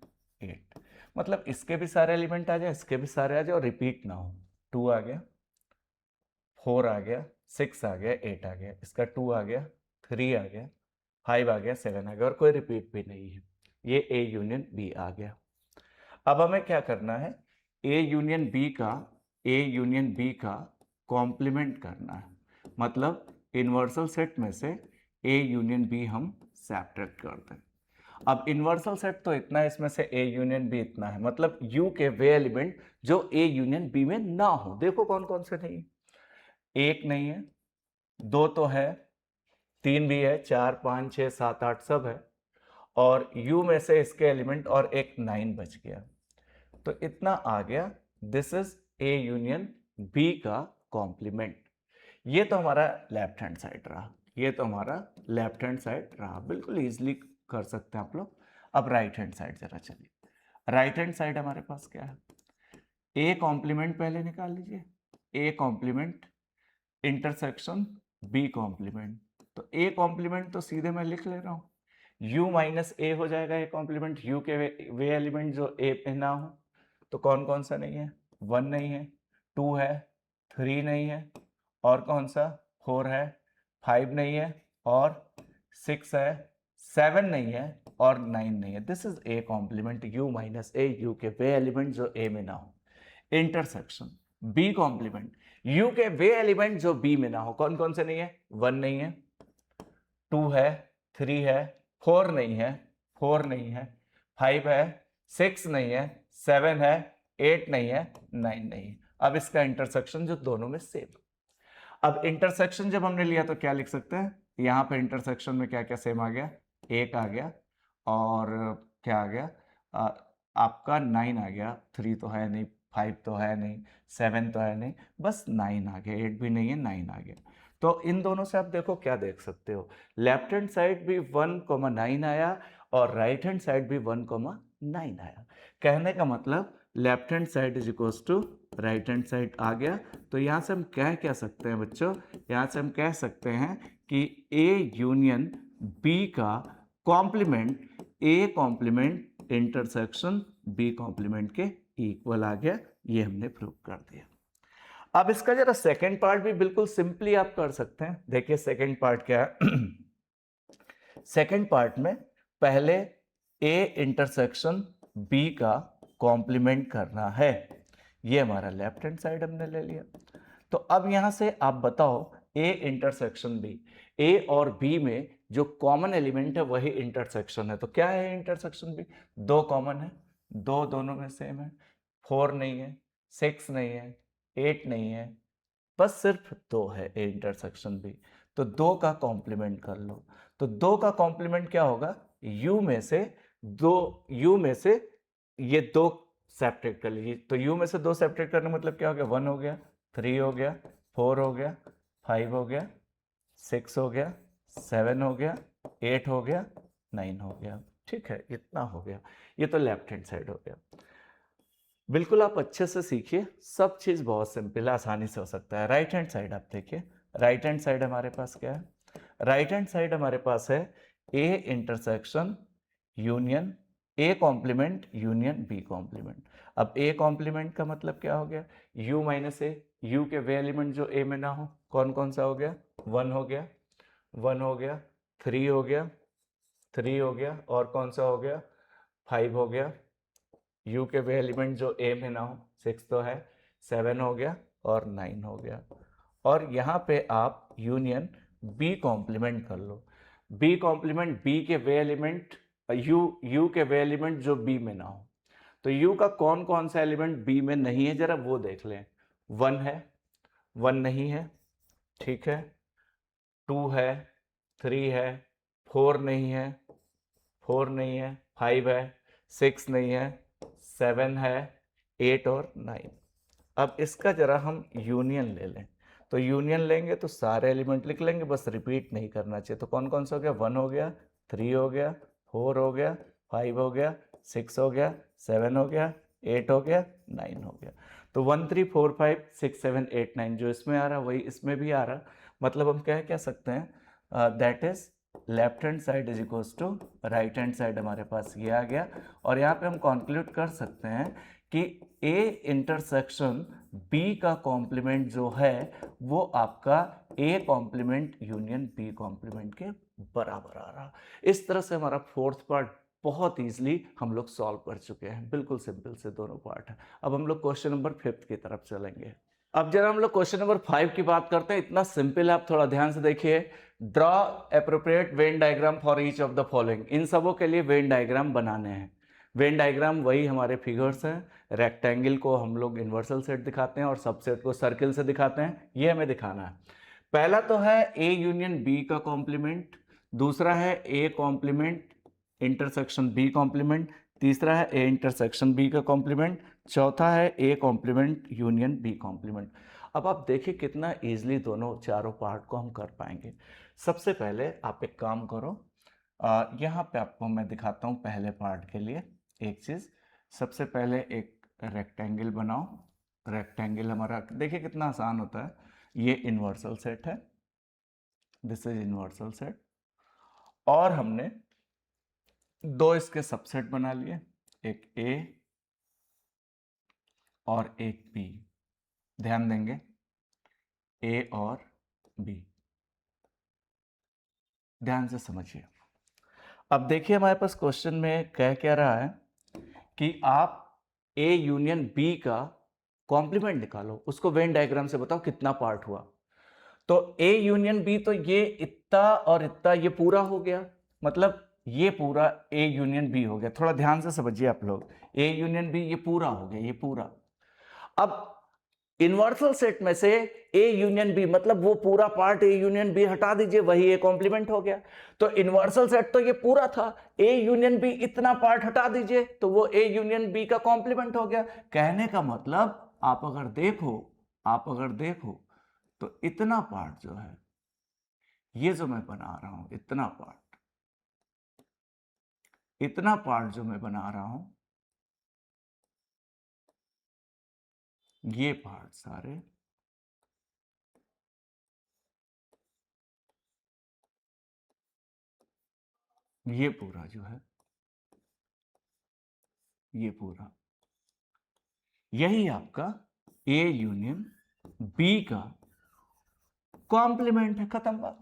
8, मतलब इसके भी सारे एलिमेंट आ जाए, इसके भी सारे आ जाए और रिपीट ना हो। 2 आ गया, 4 आ गया, 6 आ गया, 8 आ गया, इसका 2 आ गया, 3 आ गया, 5 आ गया, 7 आ गया, और कोई रिपीट भी नहीं है। ये ए यूनियन बी आ गया। अब हमें क्या करना है, ए यूनियन बी का कॉम्प्लीमेंट करना है, मतलब इन्वर्सल सेट में से ए यूनियन बी हम सब्ट्रैक्ट करते हैं। अब इन्वर्सल सेट तो इतना है, इसमें से ए यूनियन बी इतना है, मतलब यू के वे एलिमेंट जो ए यूनियन बी में ना हो। देखो कौन कौन से नहीं है, 1 नहीं है, 2 तो है, 3 भी है, 4 5 6 7 8 सब है, और u में से इसके एलिमेंट और एक 9 बच गया, तो इतना आ गया। This is A union B का कॉम्प्लीमेंट। ये तो हमारा लेफ्ट हैंड साइड रहा, ये तो हमारा लेफ्ट हैंड साइड रहा, बिल्कुल इजीली कर सकते हैं आप लोग। अब राइट हैंड साइड जरा चलिए, राइट हैंड साइड हमारे पास क्या है, ए कॉम्प्लीमेंट पहले निकाल लीजिए, A complement intersection B complement. तो ए कॉम्प्लीमेंट तो सीधे मैं लिख ले रहा हूँ, u माइनस ए हो जाएगा ए कॉम्प्लीमेंट, u के वे एलिमेंट जो ए पे ना हो, तो कौन कौन सा नहीं है, 1 नहीं है, 2 है, 3 नहीं है, और कौन सा 4 है, 5 नहीं है, और 6 है, 7 नहीं है, और 9 नहीं है। This is A complement u minus A, u के वे एलिमेंट जो ए में ना हो। इंटरसेक्शन बी कॉम्प्लीमेंट, u के वे एलिमेंट जो b में ना हो, कौन कौन से नहीं है, 1 नहीं है, 2 है, 3 है, 4 नहीं है, 4 नहीं है, 5 है, 6 नहीं है, 7 है, 8 नहीं है, 9 नहीं है। अब इसका इंटरसेक्शन जो दोनों में सेम। अब इंटरसेक्शन जब हमने लिया तो क्या लिख सकते हैं, यहाँ पे इंटरसेक्शन में क्या क्या सेम आ गया, 1 आ गया, और क्या आ गया, आपका 9 आ गया, 3 तो है नहीं, 5 तो है नहीं, 7 तो है नहीं, बस 9 आ गया, 8 भी नहीं है, 9 आ गया। तो इन दोनों से आप देखो क्या देख सकते हो, लेफ्ट हैंड साइड भी 1,9 आया और राइट हैंड साइड भी 1,9 आया। कहने का मतलब left hand side is equals to right hand side आ गया। तो यहाँ से हम कह सकते हैं बच्चों, यहाँ से हम कह सकते हैं कि ए यूनियन बी का complement A complement intersection B complement के इक्वल आ गया। ये हमने प्रूव कर दिया। अब इसका जरा सेकंड पार्ट भी बिल्कुल सिंपली आप कर सकते हैं। देखिए सेकंड पार्ट क्या है। सेकंड पार्ट में पहले ए इंटरसेक्शन बी का कॉम्प्लीमेंट करना है, ये हमारा लेफ्ट हैंड साइड हमने ले लिया। तो अब यहां से आप बताओ ए इंटरसेक्शन बी, ए और बी में जो कॉमन एलिमेंट है वही इंटरसेक्शन है। तो क्या है इंटरसेक्शन बी, 2 कॉमन है, 2 दोनों में सेम है, 4 नहीं है, 6 नहीं है, 8 नहीं है, बस सिर्फ 2 है ए इंटरसेक्शन बी। तो 2 का कॉम्प्लीमेंट कर लो। तो 2 का कॉम्प्लीमेंट क्या होगा, u में से ये 2 सेपरेट कर लीजिए। तो u में से 2 सेपरेट करने मतलब क्या हो गया, 1 हो गया, 3 हो गया, 4 हो गया, 5 हो गया, 6 हो गया, 7 हो गया, 8 हो गया, 9 हो गया। ठीक है, इतना हो गया। ये तो लेफ्ट हैंड साइड हो गया। बिल्कुल आप अच्छे से सीखिए, सब चीज़ बहुत सिंपल है, आसानी से हो सकता है। राइट हैंड साइड आप देखिए, राइट हैंड साइड हमारे पास क्या है, राइट हैंड साइड हमारे पास है A intersection union A complement union B complement. अब ए कॉम्प्लीमेंट का मतलब क्या हो गया, u माइनस ए, u के वे एलिमेंट जो a में ना हो, कौन कौन सा हो गया, 1 हो गया, 1 हो गया, 3 हो गया, 3 हो गया, और कौन सा हो गया, 5 हो गया, u के वे एलिमेंट जो a में ना हो, 6 तो है, 7 हो गया, और 9 हो गया। और यहाँ पे आप यूनियन b कॉम्प्लीमेंट कर लो। b कॉम्प्लीमेंट b के वे एलिमेंट u के वे एलिमेंट जो b में ना हो। तो u का कौन कौन सा एलिमेंट b में नहीं है जरा वो देख लें। 1 है, 1 नहीं है, ठीक है, 2 है, 3 है, 4 नहीं है, 4 नहीं है, 5 है, 6 नहीं है, 7 है, 8 और 9। अब इसका जरा हम यूनियन ले लें। तो यूनियन लेंगे तो सारे एलिमेंट लिख लेंगे, बस रिपीट नहीं करना चाहिए। तो कौन कौन सा हो गया, 1 हो गया, 3 हो गया, 4 हो गया, 5 हो गया, 6 हो गया, 7 हो गया, 8 हो गया, 9 हो गया। तो 1 3 4 5 6 7 8 9 जो इसमें आ रहा वही इसमें भी आ रहा। मतलब हम कह सकते हैं that is left hand side is equals to right hand side, हमारे पास ये आ गया। और यहाँ पे हम कंक्लूड कर सकते हैं कि ए इंटरसेक्शन बी का कॉम्प्लीमेंट जो है वो आपका A complement union B complement के बराबर आ रहा। इस तरह से हमारा फोर्थ पार्ट बहुत इजीली हम लोग सॉल्व कर चुके हैं, बिल्कुल सिंपल से दोनों पार्ट है। अब हम लोग क्वेश्चन नंबर 5 की तरफ चलेंगे। अब जरा हम लोग क्वेश्चन नंबर 5 की बात करते हैं। इतना सिंपल है, आप थोड़ा ध्यान से देखिए। Draw appropriate Venn diagram for each of the following. इन सबों के लिए वेन डायग्राम बनाने हैं। वेन डायग्राम वही हमारे फिगर्स हैं। रेक्टेंगल को हम लोग इन्वर्सल सेट दिखाते हैं और सबसेट को सर्किल से दिखाते हैं, ये हमें दिखाना है। पहला तो है ए यूनियन बी का कॉम्प्लीमेंट, दूसरा है A complement intersection B complement, तीसरा है ए इंटरसेक्शन बी का कॉम्प्लीमेंट, चौथा है A complement union B complement. अब आप देखिए कितना इजीली दोनों चारों पार्ट को हम कर पाएंगे। सबसे पहले आप एक काम करो, यहाँ पे आपको मैं दिखाता हूँ पहले पार्ट के लिए एक चीज़। सबसे पहले एक रेक्टेंगल बनाओ। रेक्टेंगल हमारा देखिए कितना आसान होता है। ये इन्वर्सल सेट है, दिस इज इन्वर्सल सेट, और हमने दो इसके सबसेट बना लिए, एक ए और एक बी। ध्यान देंगे ए और बी, ध्यान से समझिए। अब देखिए हमारे पास क्वेश्चन में कह क्या रहा है कि आप ए यूनियन बी का कॉम्प्लीमेंट निकालो, उसको वेन डायग्राम से बताओ कितना पार्ट हुआ। तो ए यूनियन बी, तो ये इतना और इतना, ये पूरा हो गया, मतलब ये पूरा ए यूनियन बी हो गया। थोड़ा ध्यान से समझिए आप लोग, ए यूनियन बी ये पूरा हो गया, ये पूरा। अब इन्वर्सल सेट में से ए यूनियन बी, मतलब वो पूरा पार्ट ए यूनियन बी हटा दीजिए, वही ए कॉम्प्लीमेंट हो गया। तो इन्वर्सल सेट तो ये पूरा था, ए यूनियन बी इतना पार्ट हटा दीजिए तो वो ए यूनियन बी का कॉम्प्लीमेंट हो गया। कहने का मतलब आप अगर देखो तो इतना पार्ट जो है, ये जो मैं बना रहा हूं, इतना पार्ट जो मैं बना रहा हूं, ये पार्ट सारे ये पूरा जो है, ये पूरा, यही आपका ए यूनियन बी का कॉम्प्लीमेंट है। खत्म बात।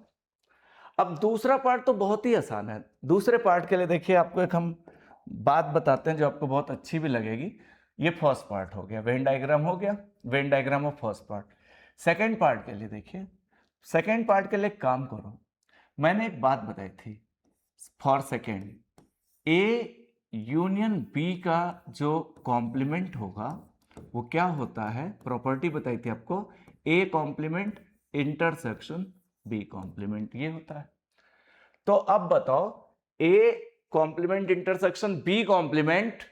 अब दूसरा पार्ट तो बहुत ही आसान है। दूसरे पार्ट के लिए देखिए आपको एक हम बात बताते हैं जो आपको बहुत अच्छी भी लगेगी। ये फर्स्ट पार्ट हो गया, वेन डायग्राम हो गया, Venn diagram of first part. Second part के लिए देखिए, सेकेंड पार्ट के लिए काम करो। मैंने एक बात बताई थी for second, A union B का जो कॉम्प्लीमेंट होगा वो क्या होता है, प्रॉपर्टी बताई थी आपको, A complement intersection B complement, ये होता है। तो अब बताओ, A complement intersection B complement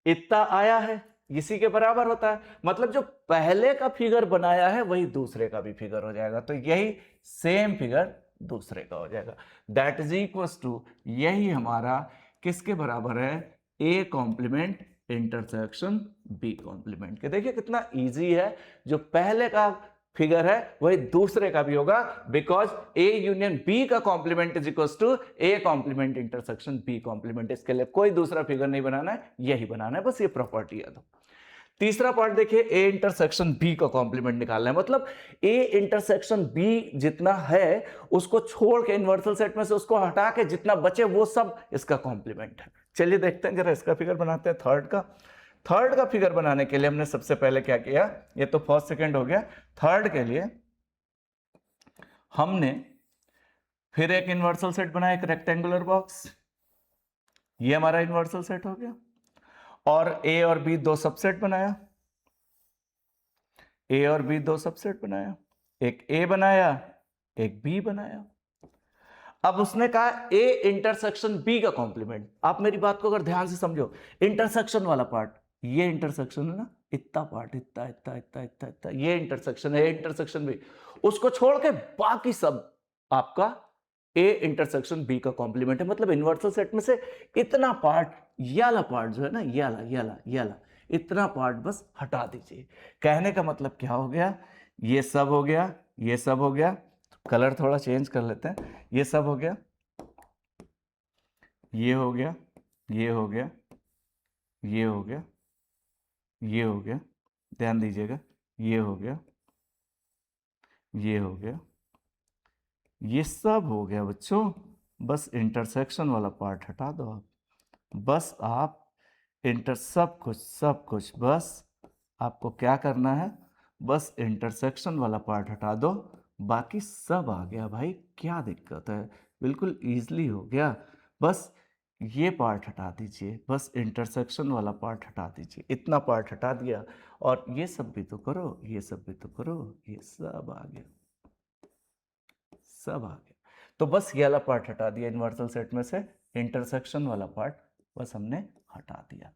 इतना आया है, इसी के बराबर होता है। मतलब जो पहले का फिगर बनाया है वही दूसरे का भी फिगर हो जाएगा, तो यही सेम फिगर दूसरे का हो जाएगा। दैट इज इक्वल्स टू, यही हमारा किसके बराबर है, A complement intersection B complement के। देखिए कितना इजी है, जो पहले का फिगर है वही दूसरे का भी होगा, बिकॉज ए यूनियन बी का complement is equals to A complement intersection B complement. इसके लिए कोई दूसरा फिगर नहीं बनाना है, यही बनाना है, बस ये प्रॉपर्टी है। तो तीसरा पार्ट देखिए, ए इंटरसेक्शन बी का कॉम्प्लीमेंट निकालना है। मतलब ए इंटरसेक्शन बी जितना है उसको छोड़ के, इन्वर्सल सेट में से उसको हटा के जितना बचे वो सब इसका कॉम्प्लीमेंट है। चलिए देखते हैं, जरा इसका फिगर बनाते हैं थर्ड का। थर्ड का फिगर बनाने के लिए हमने सबसे पहले क्या किया, ये तो फर्स्ट सेकंड हो गया। थर्ड के लिए हमने फिर एक इन्वर्सल सेट बनाया, एक रेक्टेंगुलर बॉक्स, ये हमारा इन्वर्सल सेट हो गया। और ए और बी दो सबसेट बनाया, ए और बी दो सबसेट बनाया, एक ए बनाया एक बी बनाया। अब उसने कहा ए इंटरसेक्शन बी का कॉम्प्लीमेंट। आप मेरी बात को अगर ध्यान से समझो, इंटरसेक्शन वाला पार्ट, ये इंटरसेक्शन है ना, इतना पार्ट, इतना इतना इतना इतना इतना, ये इंटरसेक्शन है, इंटरसेक्शन बी, उसको छोड़ के बाकी सब आपका ए इंटरसेक्शन बी का कॉम्प्लीमेंट है। मतलब इन्वर्सल सेट में से इतना पार्ट, ये वाला पार्ट जो है ना, ये वाला इतना पार्ट बस हटा दीजिए। कहने का मतलब क्या हो गया, ये सब हो गया, ये सब हो गया, कलर थोड़ा चेंज कर लेते हैं, ये सब हो गया, ये हो गया, ये हो गया, ये हो गया, ये हो गया, ध्यान दीजिएगा, ये हो गया, ये हो गया, ये सब हो गया बच्चों। बस इंटरसेक्शन वाला पार्ट हटा दो आप, बस आप सब कुछ बस आपको क्या करना है, बस इंटरसेक्शन वाला पार्ट हटा दो, बाकी सब आ गया भाई, क्या दिक्कत है, बिल्कुल इजीली हो गया। बस ये पार्ट हटा दीजिए, बस इंटरसेक्शन वाला पार्ट हटा दीजिए, इतना पार्ट हटा दिया, और ये सब भी तो करो, ये सब भी तो करो, ये सब आ गया, सब आ गया। तो बस ये वाला पार्ट हटा दिया यूनिवर्सल सेट में से, इंटरसेक्शन वाला पार्ट बस हमने हटा दिया।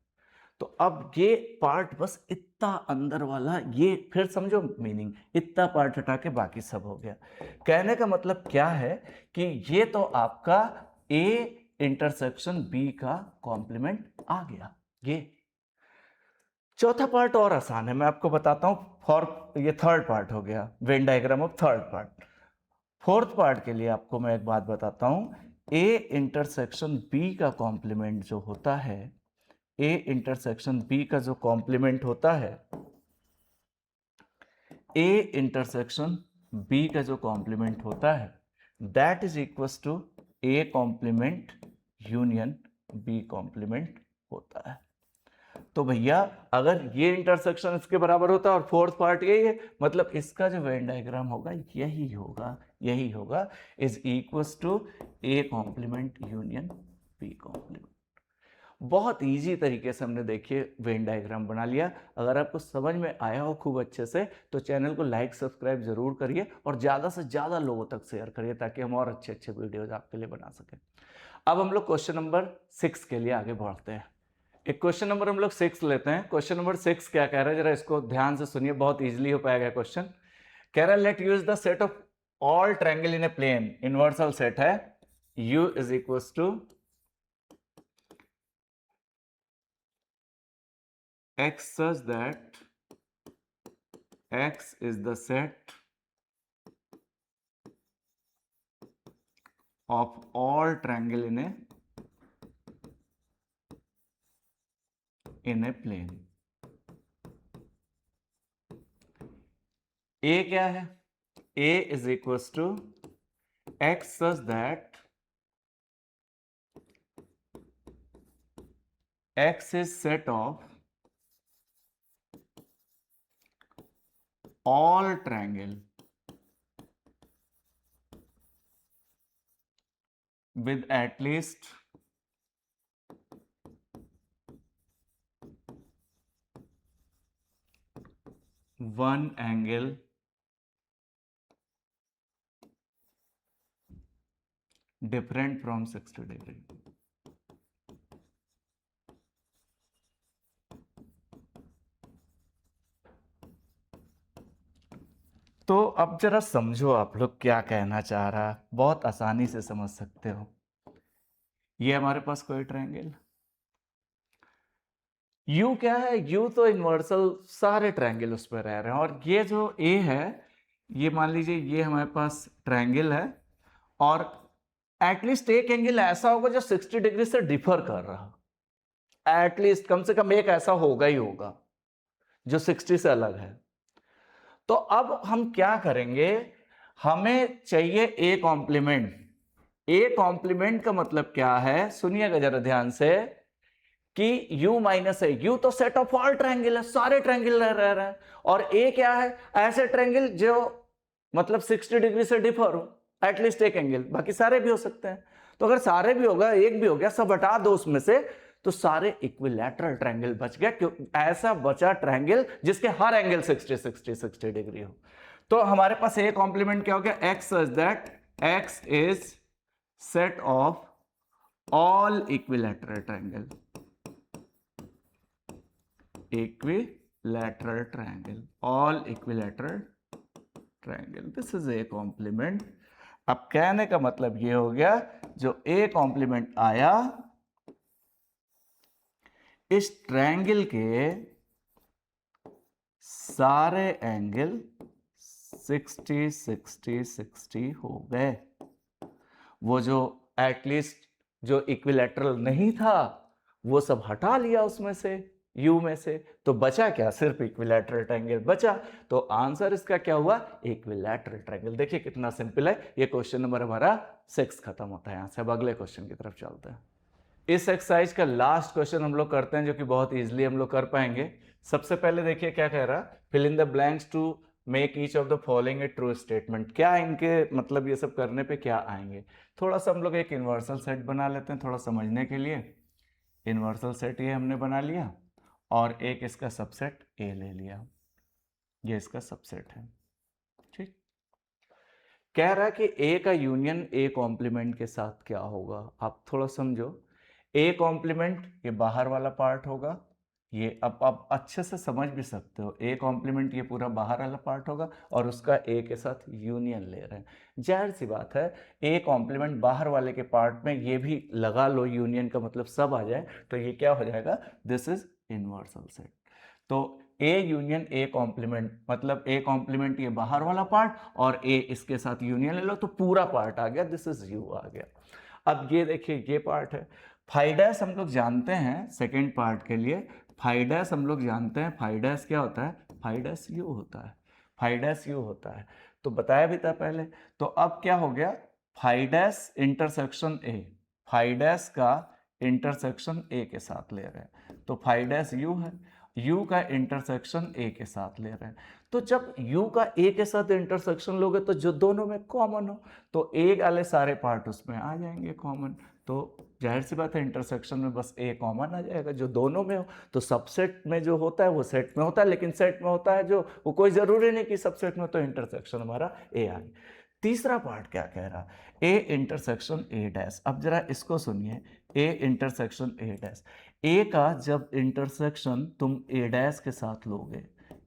तो अब ये पार्ट बस इतना अंदर वाला, ये फिर समझो मीनिंग, इतना पार्ट हटा के बाकी सब हो गया। कहने का मतलब क्या है कि ये तो आपका A इंटरसेक्शन B का कॉम्प्लीमेंट आ गया। ये चौथा पार्ट और आसान है, मैं आपको बताता हूं। ये थर्ड पार्ट हो गया, Venn diagram of third part. Fourth part के लिए आपको मैं एक बात बताता हूं, A इंटरसेक्शन B का कॉम्प्लीमेंट जो होता है, A इंटरसेक्शन B का जो कॉम्प्लीमेंट होता है, A इंटरसेक्शन B का जो कॉम्प्लीमेंट होता है, that is equal to A complement union B complement होता है। तो भैया अगर ये इंटरसेक्शन इसके बराबर होता है और फोर्थ पार्ट यही है, मतलब इसका जो वेन डायग्राम होगा यही होगा, यही होगा, is equals to A complement union B complement. बहुत इजी तरीके से हमने देखिए वेन डायग्राम बना लिया। अगर आपको समझ में आया हो खूब अच्छे से तो चैनल को लाइक सब्सक्राइब जरूर करिए और ज़्यादा से ज़्यादा लोगों तक शेयर करिए ताकि हम और अच्छे अच्छे वीडियोज आपके लिए बना सकें। अब हम लोग क्वेश्चन नंबर 6 के लिए आगे बढ़ते हैं। एक क्वेश्चन नंबर हम लोग 6 लेते हैं। क्वेश्चन नंबर 6 क्या कह रहा है, जरा इसको ध्यान से सुनिए, बहुत इजीली हो पाएगा क्वेश्चन। कह रहा है let use the set of all triangle in a plane, universal set है, U is equal to X such that X is the set of all triangle in a plane। A क्या है, A is equals to X such that X is set of all triangle with at least one angle different from 60 degree। तो अब जरा समझो आप लोग क्या कहना चाह रहा है, बहुत आसानी से समझ सकते हो। ये हमारे पास कोई ट्रायंगल, U क्या है, U तो इनवर्सल, सारे ट्रायंगल उस पर रह रहे हैं, और ये जो A है, ये मान लीजिए ये हमारे पास ट्रायंगल है, और एटलीस्ट एक एंगल ऐसा होगा जो 60 डिग्री से डिफर कर रहा, एटलीस्ट कम से कम एक ऐसा होगा ही होगा जो 60 से अलग है। तो अब हम क्या करेंगे, हमें चाहिए A कॉम्प्लीमेंट। A कॉम्प्लीमेंट का मतलब क्या है, सुनिएगा जरा ध्यान से, कि U माइनस है, U तो सेट ऑफ ऑल ट्रायंगल है, सारे ट्रायंगल रह रहे हैं, और A क्या है, ऐसे ट्रायंगल जो मतलब 60 डिग्री से डिफर हो, एटलीस्ट एक एंगल, बाकी सारे भी हो सकते हैं। तो अगर सारे भी होगा, एक भी हो गया, सब हटा दो उसमें से, तो सारे इक्विलैटरल ट्रायंगल बच गया, क्यों ऐसा बचा ट्रायंगल जिसके हर एंगल 60 डिग्री हो। तो हमारे पास A कॉम्प्लीमेंट क्या हो गया, X such that X is set of all equilateral triangle, equilateral triangle, all equilateral triangle, this is A complement। अब कहने का मतलब ये हो गया, जो A complement आया इस ट्रायंगल के सारे एंगल 60 60 60 हो गए। वो जो एटलीस्ट जो इक्विलैटरल नहीं था वो सब हटा लिया उसमें से, यू में से, तो बचा क्या? सिर्फ इक्विलैटरल ट्रायंगल बचा। तो आंसर इसका क्या हुआ? Equilateral triangle. देखिए कितना सिंपल है। ये क्वेश्चन नंबर हमारा 6 खत्म होता है। यहां से अब अगले क्वेश्चन की तरफ चलते हैं। इस एक्सरसाइज का लास्ट क्वेश्चन हम लोग करते हैं, जो कि बहुत इजीली हम लोग कर पाएंगे। सबसे पहले देखिए क्या कह रहा, fill in the blanks to make each of the following a true statement. क्या इनके मतलब ये सब करने पे क्या आएंगे? थोड़ा सा हम लोग एक यूनिवर्सल सेट बना लेते हैं थोड़ा समझने के लिए। यूनिवर्सल सेट ये हमने बना लिया और एक इसका सबसेट ए ले लिया, ये इसका सबसेट है। ठीक, कह रहा है कि ए का यूनियन ए कॉम्प्लीमेंट के साथ क्या होगा। आप थोड़ा समझो। ए कॉम्प्लीमेंट ये बाहर वाला पार्ट होगा, ये अब आप अच्छे से समझ भी सकते हो। ए कॉम्प्लीमेंट ये पूरा बाहर वाला पार्ट होगा और उसका ए के साथ यूनियन ले रहे हैं। जाहिर सी बात है, ए कॉम्प्लीमेंट बाहर वाले के पार्ट में ये भी लगा लो, यूनियन का मतलब सब आ जाए, तो ये क्या हो जाएगा? This is universal set. तो ए यूनियन ए कॉम्प्लीमेंट मतलब ए कॉम्प्लीमेंट ये बाहर वाला पार्ट और ए इसके साथ यूनियन ले लो तो पूरा पार्ट आ गया, दिस इज यू आ गया। अब ये देखिए ये पार्ट है। फाइडैस हम लोग जानते हैं सेकेंड पार्ट के लिए, फाइडैस हम लोग जानते हैं। फाइडैस क्या होता है? फाइडैस यू होता है, फाइडैस यू होता है, तो बताया भी था पहले। तो अब क्या हो गया? फाइडैस इंटरसेक्शन ए, फाइडैस का इंटरसेक्शन ए के साथ ले रहे हैं, तो फाइडैस यू है, u का इंटरसेक्शन a के साथ ले रहे हैं। तो जब u का a के साथ इंटरसेक्शन लोगे तो जो दोनों में कॉमन हो तो a वाले सारे पार्ट उसमें आ जाएंगे कॉमन। तो जाहिर सी बात है इंटरसेक्शन में बस a कॉमन आ जाएगा जो दोनों में हो। तो सबसेट में जो होता है वो सेट में होता है, लेकिन सेट में होता है जो वो कोई ज़रूरी नहीं कि सबसेट में, तो इंटरसेक्शन हमारा a आ गया। तीसरा पार्ट क्या कह रहा? a intersection a dash. अब जरा इसको सुनिए, a इंटरसेक्शन a डैश। ए का जब इंटरसेक्शन तुम ए डैश के साथ लोगे,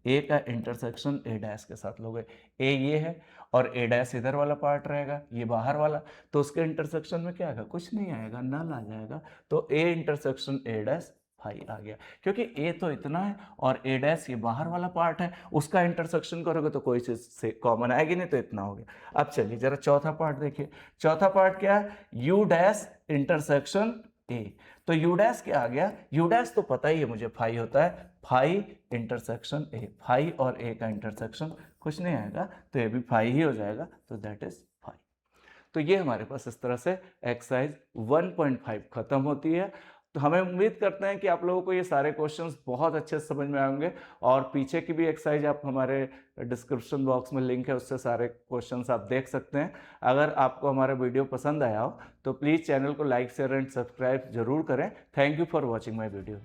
ए का इंटरसेक्शन ए डैश के साथ लोगे, ए ये है और ए डैश इधर वाला पार्ट रहेगा, ये बाहर वाला, तो उसके इंटरसेक्शन में क्या आएगा? कुछ नहीं आएगा, नल आ जाएगा। तो A intersection A dash phi आ गया, क्योंकि ए तो इतना है और ए डैश ये बाहर वाला पार्ट है, उसका इंटरसेक्शन करोगे तो कोई चीज़ से कॉमन आएगी नहीं, तो इतना हो गया। अब चलिए जरा चौथा पार्ट देखिए। चौथा पार्ट क्या है? You dash intersection A. तो यू डैश क्या आ गया? यू डैश तो पता ही है मुझे, फाई होता है, फाई इंटरसेक्शन ए। फाई और ए का इंटरसेक्शन कुछ नहीं आएगा तो ये भी फाई ही हो जाएगा, तो दैट इज फाई। तो ये हमारे पास इस तरह से एक्सरसाइज 1.5 खत्म होती है। तो हमें उम्मीद करते हैं कि आप लोगों को ये सारे क्वेश्चंस बहुत अच्छे से समझ में आएंगे, और पीछे की भी एक्सरसाइज आप हमारे डिस्क्रिप्शन बॉक्स में लिंक है, उससे सारे क्वेश्चंस आप देख सकते हैं। अगर आपको हमारा वीडियो पसंद आया हो तो प्लीज़ चैनल को लाइक शेयर एंड सब्सक्राइब जरूर करें। Thank you for watching my video.